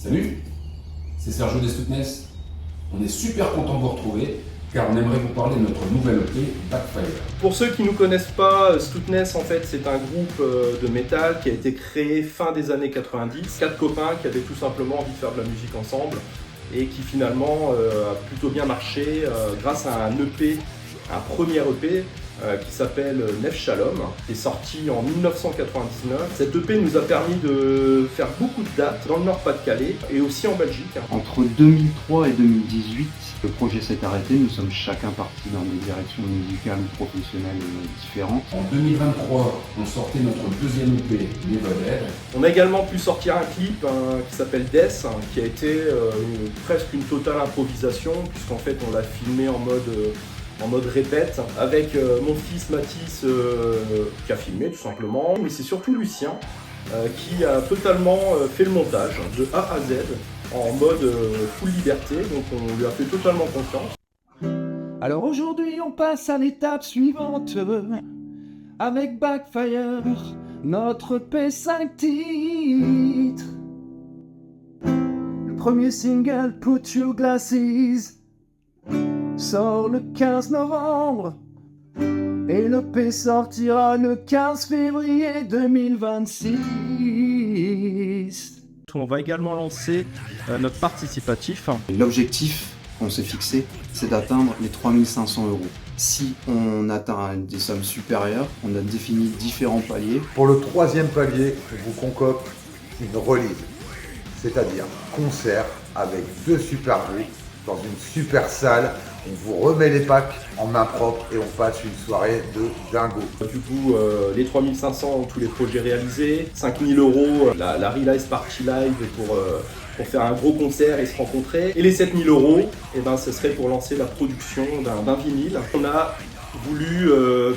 Salut, c'est Sergio des Stoutness. On est super content de vous retrouver car on aimerait vous parler de notre nouvelle EP Backfire. Pour ceux qui ne nous connaissent pas, Stoutness en fait c'est un groupe de métal qui a été créé fin des années 90. 4 copains qui avaient tout simplement envie de faire de la musique ensemble et qui finalement a plutôt bien marché grâce à un EP, un premier EP qui s'appelle Nef Shalom, qui est sorti en 1999. Cet EP nous a permis de faire beaucoup de dates dans le Nord-Pas-de-Calais et aussi en Belgique. Entre 2003 et 2018, le projet s'est arrêté, nous sommes chacun partis dans des directions musicales ou professionnelles différentes. En 2023, on sortait notre deuxième EP, Never. On a également pu sortir un clip qui s'appelle Death, qui a été presque une totale improvisation, puisqu'en fait on l'a filmé en mode répète, avec mon fils Mathis qui a filmé tout simplement, mais c'est surtout Lucien qui a totalement fait le montage de A à Z en mode full liberté, donc on lui a fait totalement confiance. Alors aujourd'hui on passe à l'étape suivante avec Backfire, notre P5 titre. Le premier single Put Your Glasses sort le 15 novembre et le P sortira le 15 février 2026. On va également lancer notre participatif. L'objectif qu'on s'est fixé, c'est d'atteindre les 3500 €. Si on atteint des sommes supérieures, on a défini différents paliers. Pour le troisième palier, je vous concocte une release, c'est-à-dire concert avec 2 super groupes dans une super salle. On vous remet les packs en main propre et on passe une soirée de dingo. Du coup, les 3500, tous les projets réalisés, 5000 €, la Realize Party Live pour faire un gros concert et se rencontrer. Et les 7000 €, eh ben, ce serait pour lancer la production d'un vinyle. On a voulu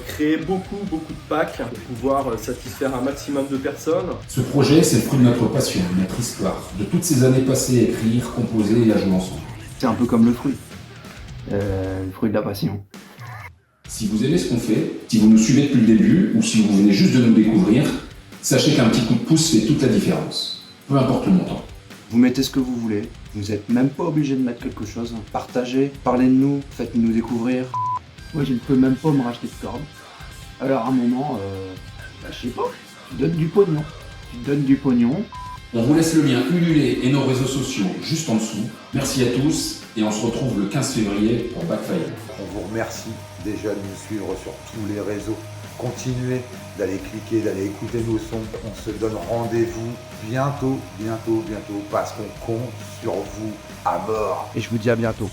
créer beaucoup de packs pour pouvoir satisfaire un maximum de personnes. Ce projet, c'est le fruit de notre passion, de notre histoire, de toutes ces années passées à écrire, composer et à jouer ensemble. C'est un peu comme le fruit de la passion. Si vous aimez ce qu'on fait, si vous nous suivez depuis le début ou si vous venez juste de nous découvrir, sachez qu'un petit coup de pouce fait toute la différence, peu importe le montant. Vous mettez ce que vous voulez, vous n'êtes même pas obligé de mettre quelque chose. Partagez, parlez de nous, faites-nous découvrir. Moi je ne peux même pas me racheter de corde. Alors à un moment, je sais pas, tu donnes du pognon. Tu donnes du pognon. On vous laisse le lien Ulule et nos réseaux sociaux juste en dessous. Merci à tous et on se retrouve le 15 février pour Backfire. On vous remercie déjà de nous suivre sur tous les réseaux. Continuez d'aller cliquer, d'aller écouter nos sons. On se donne rendez-vous bientôt, parce qu'on compte sur vous à mort. Et je vous dis à bientôt.